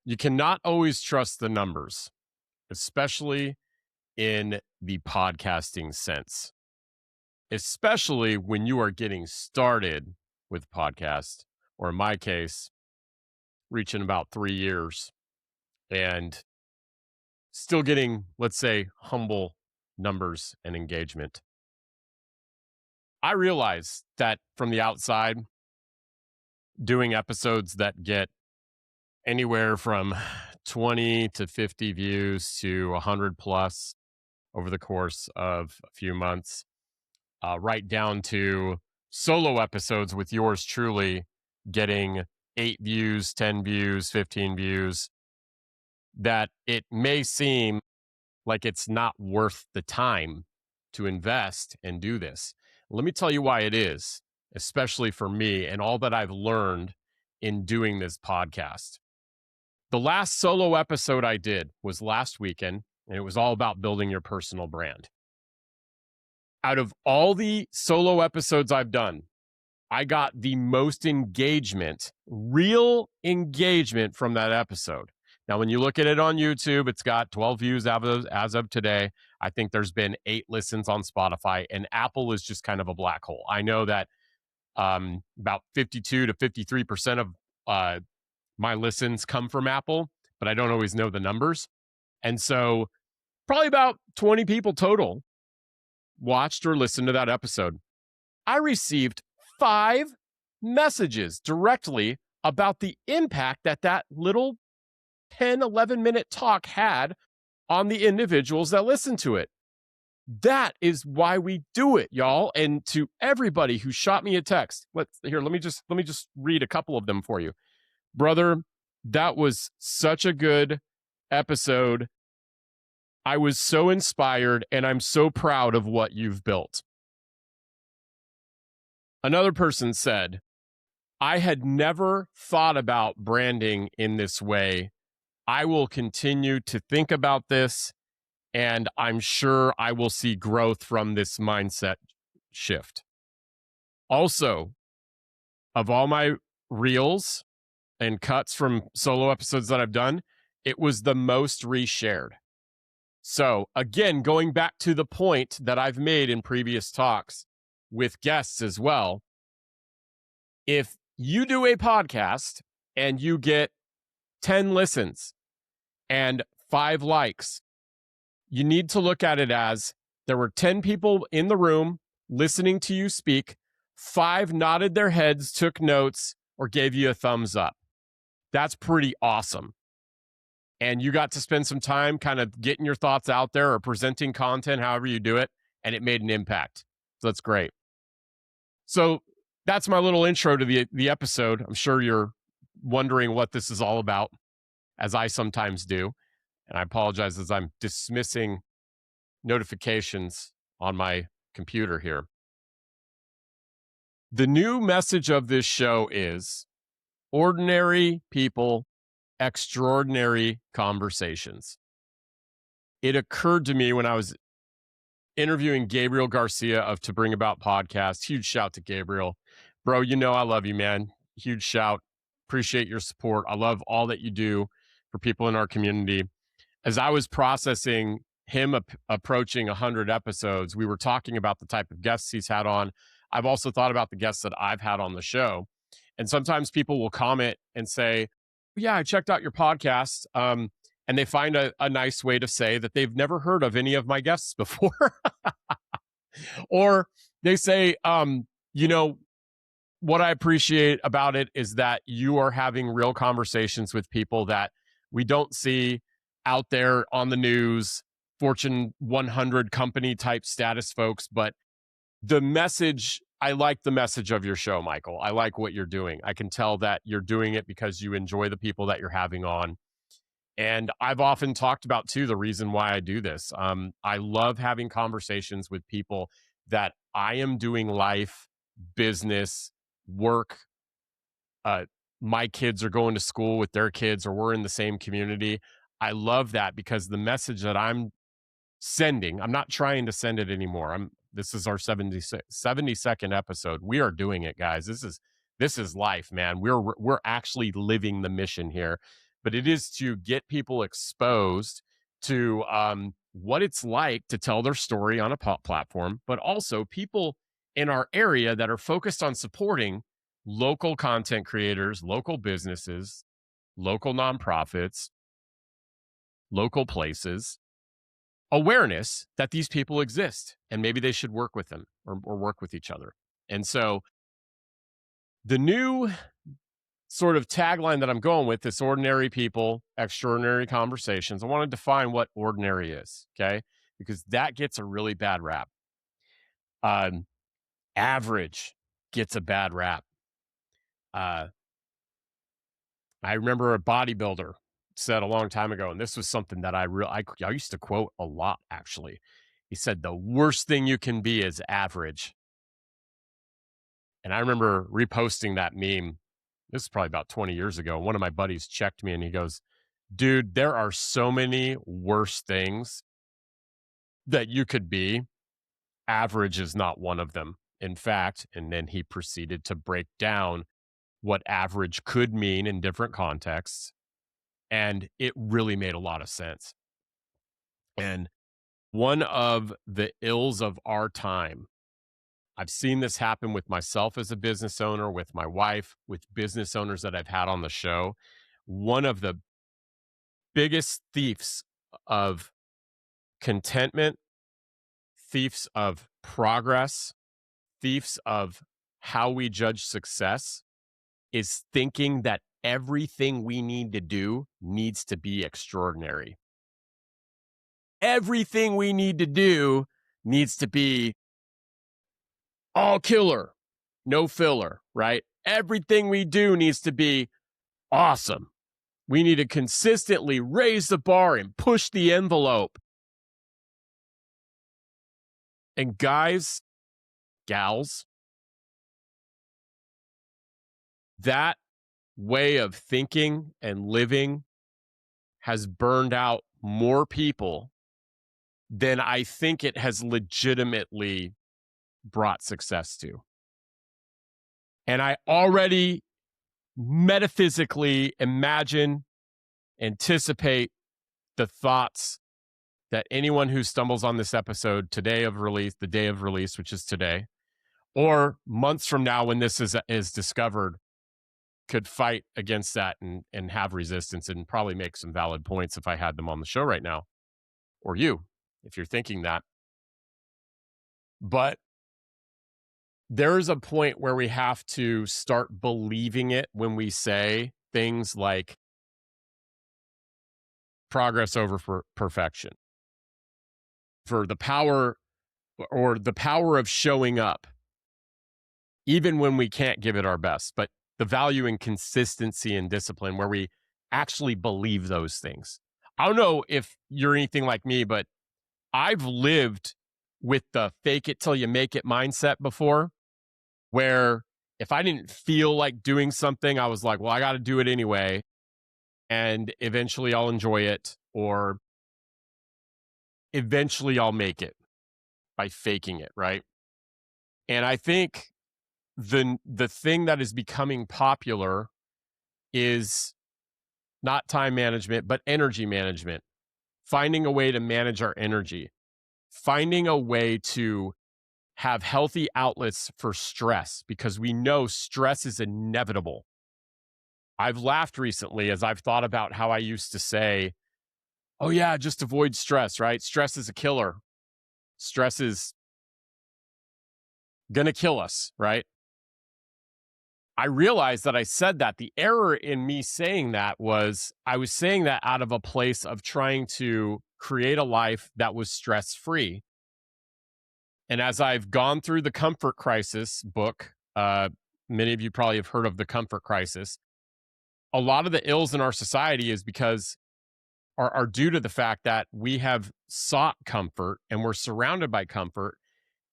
You cannot always trust the numbers, especially in the podcasting sense, especially when you are getting started with podcast, or in my case, reaching about 3 years and still getting, let's say, humble numbers and engagement. I realize that from the outside, doing episodes that get anywhere from 20 to 50 views to 100 plus over the course of a few months, right down to solo episodes with yours truly getting 8 views, 10 views, 15 views, that it may seem like it's not worth the time to invest and do this. Let me tell you why it is, especially for me and all that I've learned in doing this podcast. The last solo episode I did was last weekend, and it was all about building your personal brand. Out of all the solo episodes I've done, I got the most engagement, real engagement from that episode. Now, when you look at it on YouTube, it's got 12 views as of today. I think there's been 8 listens on Spotify, and Apple is just kind of a black hole. I know that about 52 to 53% of my listens come from Apple, but I don't always know the numbers. And so probably about 20 people total watched or listened to that episode. I received 5 messages directly about the impact that little 10, 11-minute talk had on the individuals that listened to it. That is why we do it, y'all. And to everybody who shot me a text, let me just read a couple of them for you. Brother, that was such a good episode. I was so inspired, and I'm so proud of what you've built. Another person said, I had never thought about branding in this way. I will continue to think about this, and I'm sure I will see growth from this mindset shift. Also, of all my reels and cuts from solo episodes that I've done, it was the most reshared. So again, going back to the point that I've made in previous talks with guests as well, if you do a podcast and you get 10 listens and 5 likes, you need to look at it as there were 10 people in the room listening to you speak, 5 nodded their heads, took notes, or gave you a thumbs up. That's pretty awesome. And you got to spend some time kind of getting your thoughts out there or presenting content, however you do it, and it made an impact. So that's great. So that's my little intro to the episode. I'm sure you're wondering what this is all about, as I sometimes do. And I apologize as I'm dismissing notifications on my computer here. The new message of this show is ordinary people, extraordinary conversations. It occurred to me when I was interviewing Gabriel Garcia of To Bring About Podcast. Huge shout to Gabriel. Bro, you know I love you, man. Huge shout. Appreciate your support. I love all that you do for people in our community. As I was processing him approaching 100 episodes, we were talking about the type of guests he's had on. I've also thought about the guests that I've had on the show. And sometimes people will comment and say, yeah, I checked out your podcast. And they find a nice way to say that they've never heard of any of my guests before. Or they say, what I appreciate about it is that you are having real conversations with people that we don't see out there on the news, Fortune 100 company type status folks. But the message, I like the message of your show, Michael. I like what you're doing. I can tell that you're doing it because you enjoy the people that you're having on. And I've often talked about, too, the reason why I do this. I love having conversations with people that I am doing life, business, work. My kids are going to school with their kids, or we're in the same community. I love that because the message that I'm sending, I'm not trying to send it anymore. This is our 72nd episode. We are doing it, guys. This is life, man. We're actually living the mission here. but it is to get people exposed to what it's like to tell their story on a platform, but also people in our area that are focused on supporting local content creators, local businesses, local nonprofits, local places, awareness that these people exist and maybe they should work with them or work with each other. And so the new sort of tagline that I'm going with, this ordinary people, extraordinary conversations, I want to define what ordinary is, okay? Because that gets a really bad rap. Average gets a bad rap. I remember a bodybuilder said a long time ago, and this was something that I used to quote a lot, actually. He said, the worst thing you can be is average. And I remember reposting that meme. This is probably about 20 years ago. One of my buddies checked me and he goes, dude, there are so many worse things that you could be. Average is not one of them. In fact, and then he proceeded to break down what average could mean in different contexts. And it really made a lot of sense. And one of the ills of our time, I've seen this happen with myself as a business owner, with my wife, with business owners that I've had on the show. One of the biggest thieves of contentment, thieves of progress, thieves of how we judge success is thinking that everything we need to do needs to be extraordinary. Everything we need to do needs to be all killer, no filler, right? Everything we do needs to be awesome. We need to consistently raise the bar and push the envelope. And guys, gals, that way of thinking and living has burned out more people than I think it has legitimately brought success to. And I already metaphysically anticipate the thoughts that anyone who stumbles on this episode the day of release, which is today, or months from now when this is discovered, could fight against that and have resistance and probably make some valid points if I had them on the show right now, or you, if you're thinking that. But there is a point where we have to start believing it when we say things like progress over perfection, for the power of showing up, even when we can't give it our best, but the value in consistency and discipline where we actually believe those things. I don't know if you're anything like me, but I've lived with the fake it till you make it mindset before, where if I didn't feel like doing something, I was like, well, I got to do it anyway. And eventually I'll enjoy it, or eventually I'll make it by faking it, right? And I think the thing that is becoming popular is not time management, but energy management. Finding a way to manage our energy, finding a way to have healthy outlets for stress, because we know stress is inevitable. I've laughed recently as I've thought about how I used to say, oh yeah, just avoid stress, right? Stress is a killer. Stress is going to kill us, right? I realized that I said that. The error in me saying that was I was saying that out of a place of trying to create a life that was stress-free. And as I've gone through the Comfort Crisis book, many of you probably have heard of the Comfort Crisis. A lot of the ills in our society is because are due to the fact that we have sought comfort and we're surrounded by comfort,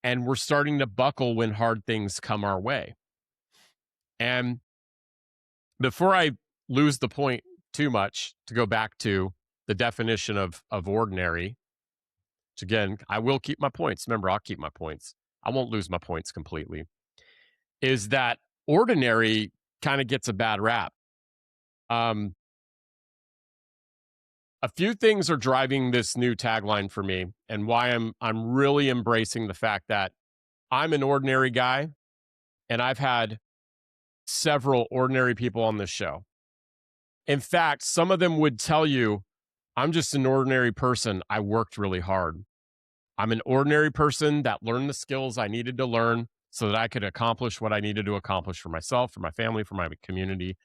and we're starting to buckle when hard things come our way. And before I lose the point too much, to go back to the definition of ordinary, which again, I will keep my points. Remember, I'll keep my points. I won't lose my points completely. Is that ordinary kind of gets a bad rap. A few things are driving this new tagline for me, and why I'm really embracing the fact that I'm an ordinary guy, and I've had several ordinary people on this show. In fact, some of them would tell you, I'm just an ordinary person. I worked really hard. I'm an ordinary person that learned the skills I needed to learn so that I could accomplish what I needed to accomplish for myself, for my family, for my community.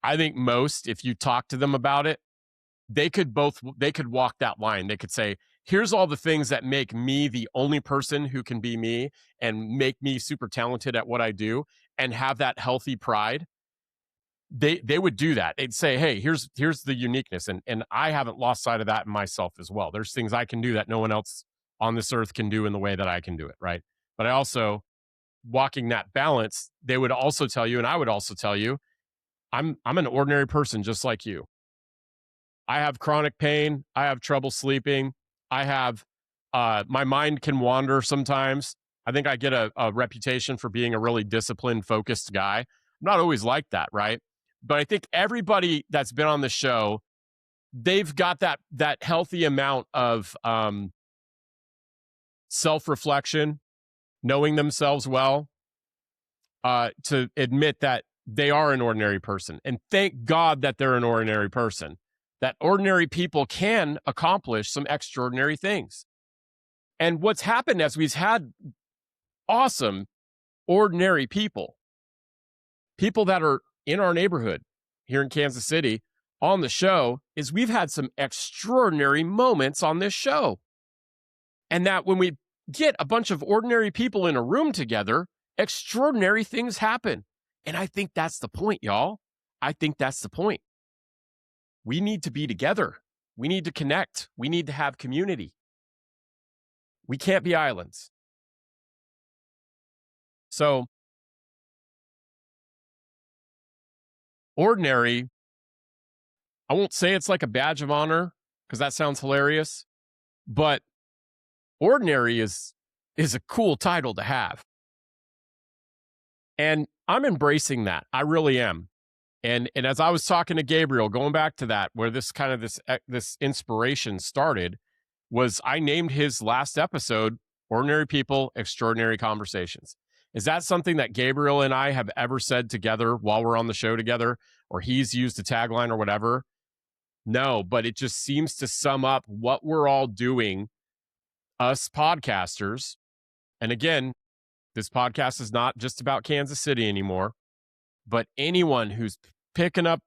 I think most, if you talk to them about it, they could walk that line. They could say, here's all the things that make me the only person who can be me and make me super talented at what I do and have that healthy pride. They would do that. They'd say, hey, here's the uniqueness. And I haven't lost sight of that in myself as well. There's things I can do that no one else on this earth can do in the way that I can do it, right? But I also, walking that balance, they would also tell you, and I would also tell you, I'm an ordinary person just like you. I have chronic pain. I have trouble sleeping. I have, my mind can wander sometimes. I think I get a reputation for being a really disciplined, focused guy. I'm not always like that, right? But I think everybody that's been on the show, they've got that healthy amount of self-reflection, knowing themselves well, to admit that they are an ordinary person. And thank God that they're an ordinary person, that ordinary people can accomplish some extraordinary things. And what's happened as we've had awesome, ordinary people that are in our neighborhood here in Kansas City on the show, is we've had some extraordinary moments on this show. And that when we get a bunch of ordinary people in a room together, extraordinary things happen. And I think that's the point, y'all. I think that's the point. We need to be together. We need to connect. We need to have community. We can't be islands. So, ordinary, I won't say it's like a badge of honor because that sounds hilarious, but ordinary is a cool title to have. And I'm embracing that. I really am. And as I was talking to Gabriel, going back to that, where this inspiration started, was I named his last episode, Ordinary People, Extraordinary Conversations. Is that something that Gabriel and I have ever said together while we're on the show together, or he's used a tagline or whatever? No, but it just seems to sum up what we're all doing, us podcasters. And again, this podcast is not just about Kansas City anymore, but anyone who's picking up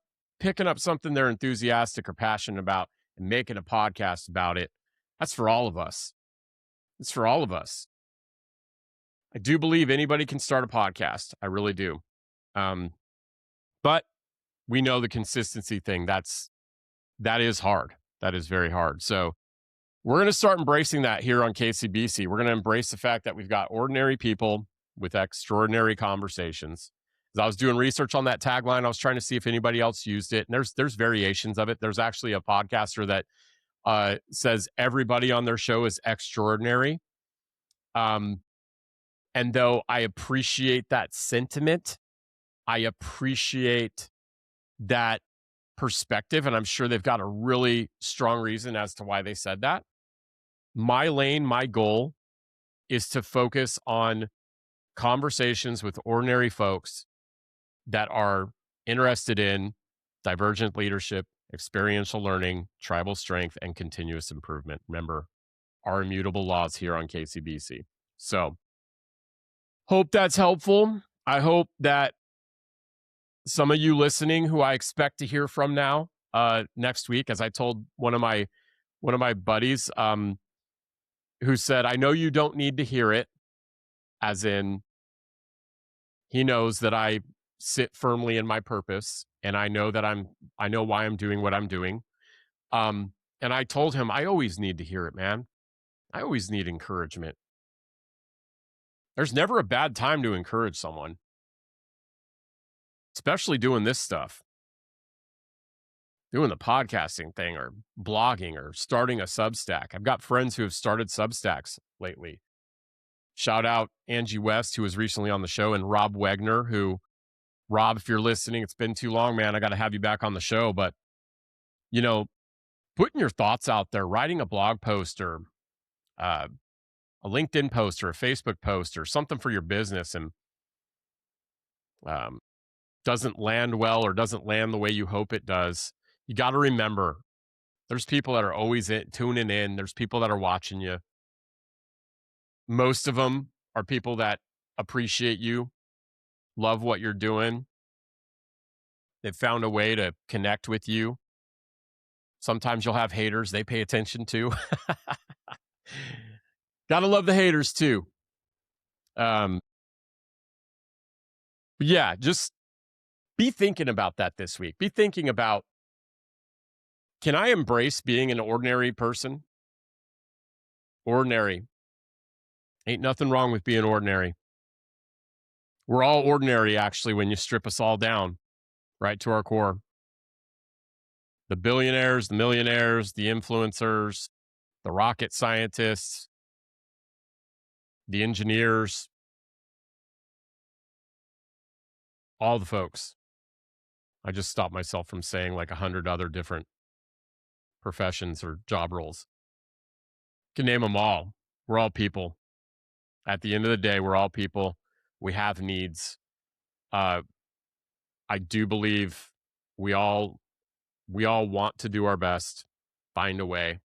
something they're enthusiastic or passionate about and making a podcast about it, that's for all of us. It's for all of us. I do believe anybody can start a podcast. I really do. But we know the consistency thing. That is hard. That is very hard. So we're going to start embracing that here on KCBC. We're going to embrace the fact that we've got ordinary people with extraordinary conversations. As I was doing research on that tagline, I was trying to see if anybody else used it. And there's variations of it. There's actually a podcaster that says everybody on their show is extraordinary. And though I appreciate that sentiment, I appreciate that perspective, and I'm sure they've got a really strong reason as to why they said that. My lane, my goal is to focus on conversations with ordinary folks that are interested in divergent leadership, experiential learning, tribal strength, and continuous improvement. Remember, our immutable laws here on KCBC. So, hope that's helpful. I hope that some of you listening, who I expect to hear from now next week, as I told one of my buddies, who said, I know you don't need to hear it, as in he knows that I sit firmly in my purpose, and I know why I'm doing what I'm doing. And I told him, I always need to hear it, man. I always need encouragement. There's never a bad time to encourage someone, especially doing this stuff, doing the podcasting thing or blogging or starting a Substack. I've got friends who have started Substacks lately. Shout out Angie West, who was recently on the show, and Rob Wegner, Rob, if you're listening, it's been too long, man. I got to have you back on the show. But, putting your thoughts out there, writing a blog post or uh, a LinkedIn post or a Facebook post or something for your business and um, doesn't land well or doesn't land the way you hope it does, you got to remember there's people that are always tuning in. There's people that are watching you. Most of them are people that appreciate you, love what you're doing. They've found a way to connect with you. Sometimes you'll have haters they pay attention to. Gotta love the haters too. Yeah, just be thinking about that this week. Be thinking about, can I embrace being an ordinary person? Ordinary. Ain't nothing wrong with being ordinary. We're all ordinary, actually, when you strip us all down right to our core. The billionaires, the millionaires, the influencers, the rocket scientists, the engineers, all the folks. I just stopped myself from saying like 100 other different professions or job roles. You can name them all. We're all people. At the end of the day, we're all people. We have needs. I do believe we all want to do our best, find a way.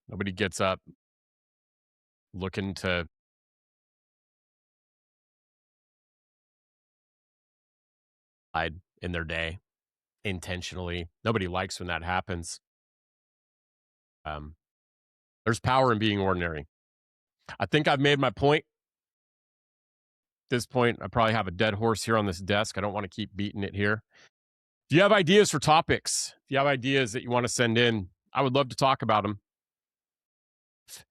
Nobody gets up looking to hide in their day intentionally. Nobody likes when that happens. There's power in being ordinary. I think I've made my point. At this point, I probably have a dead horse here on this desk. I don't want to keep beating it here. If you have ideas for topics, if you have ideas that you want to send in, I would love to talk about them. If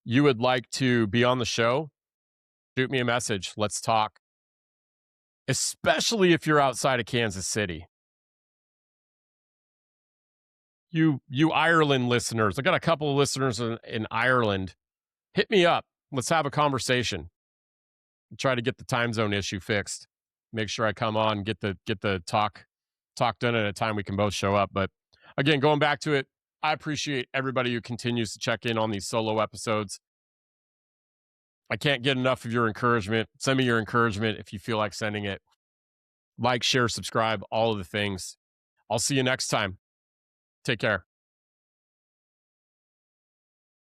you would like to be on the show, shoot me a message. Let's talk. Especially if you're outside of Kansas City. You Ireland listeners, I got a couple of listeners in Ireland. Hit me up. Let's have a conversation. Try to get the time zone issue fixed. Make sure I come on, get the talk done at a time we can both show up. But again, going back to it, I appreciate everybody who continues to check in on these solo episodes. I can't get enough of your encouragement. Send me your encouragement if you feel like sending it. Like, share, subscribe, all of the things. I'll see you next time. Take care.